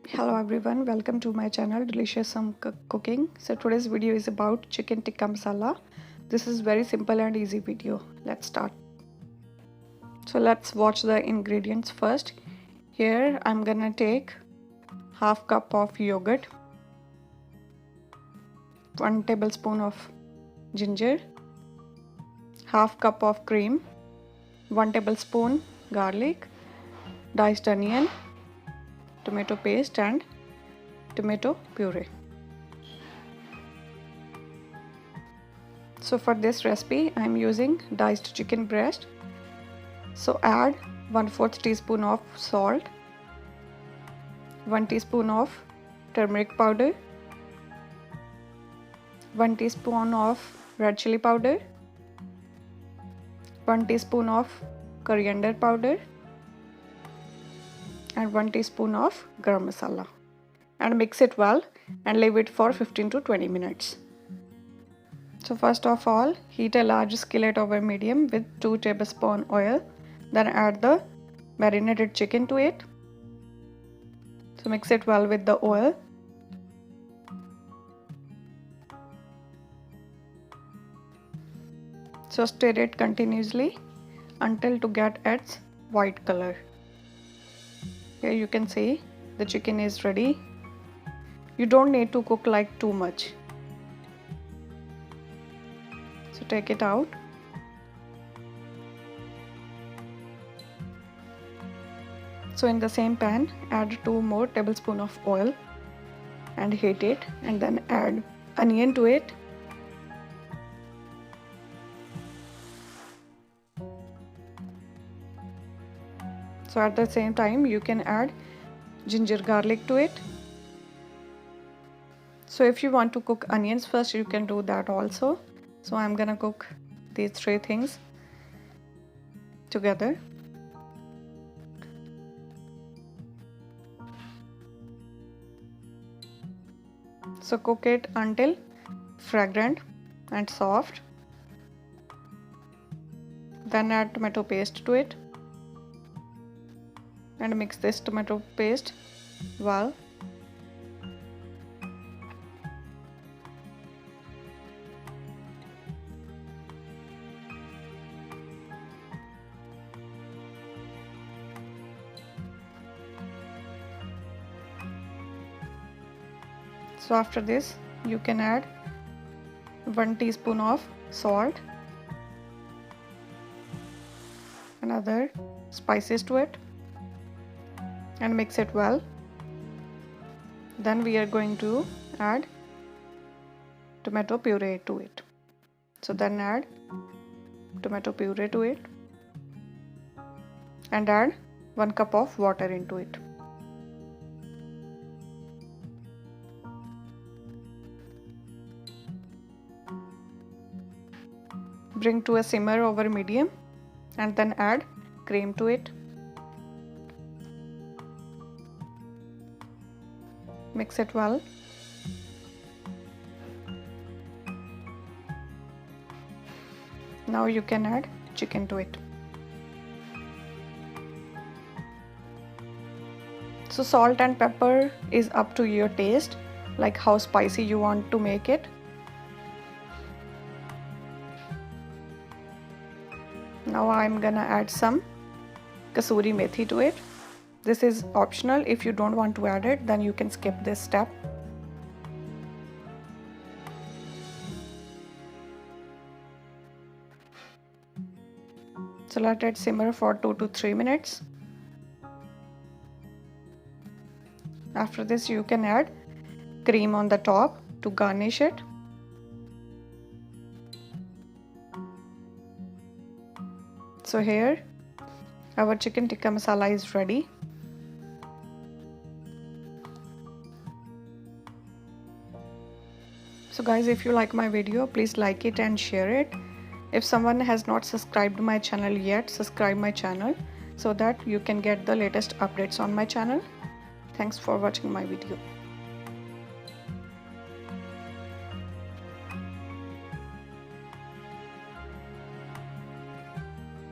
Hello everyone, welcome to my channel Delicious Some Cooking. So today's video is about chicken tikka masala. This is very simple and easy video. Let's start. So let's watch the ingredients first. Here I'm gonna take half cup of yogurt, 1 tablespoon of ginger, half cup of cream, 1 tablespoon garlic, diced onion, tomato paste and tomato puree. So for this recipe I am using diced chicken breast. So add 1/4 teaspoon of salt, 1 teaspoon of turmeric powder, 1 teaspoon of red chilli powder, 1 teaspoon of coriander powder and 1 teaspoon of garam masala, and mix it well and leave it for 15 to 20 minutes. So first of all, heat a large skillet over medium with 2 tablespoon oil, then add the marinated chicken to it. So mix it well with the oil. So stir it continuously until to get its white color. Here you can see the chicken is ready. You don't need to cook like too much. So take it out. So in the same pan, add 2 more tablespoons of oil and heat it, and then add onion to it. So at the same time you can add ginger garlic to it. So if you want to cook onions first, you can do that also. So I'm gonna cook these 3 things together. So cook it until fragrant and soft. Then add tomato paste to it and mix this tomato paste well. So after this you can add 1 teaspoon of salt and other spices to it and mix it well. Then we are going to add tomato puree to it. So then add tomato puree to it and add 1 cup of water into it. Bring to a simmer over medium and then add cream to it. Mix it well. Now you can add chicken to it. So salt and pepper is up to your taste, like how spicy you want to make it. Now I'm gonna add some kasuri methi to it. This is optional. If you don't want to add it, then you can skip this step. So let it simmer for 2 to 3 minutes. After this you can add cream on the top to garnish it. So here our chicken tikka masala is ready. So guys, if you like my video, please like it and share it. If someone has not subscribed my channel yet, subscribe my channel so that you can get the latest updates on my channel. Thanks for watching my video.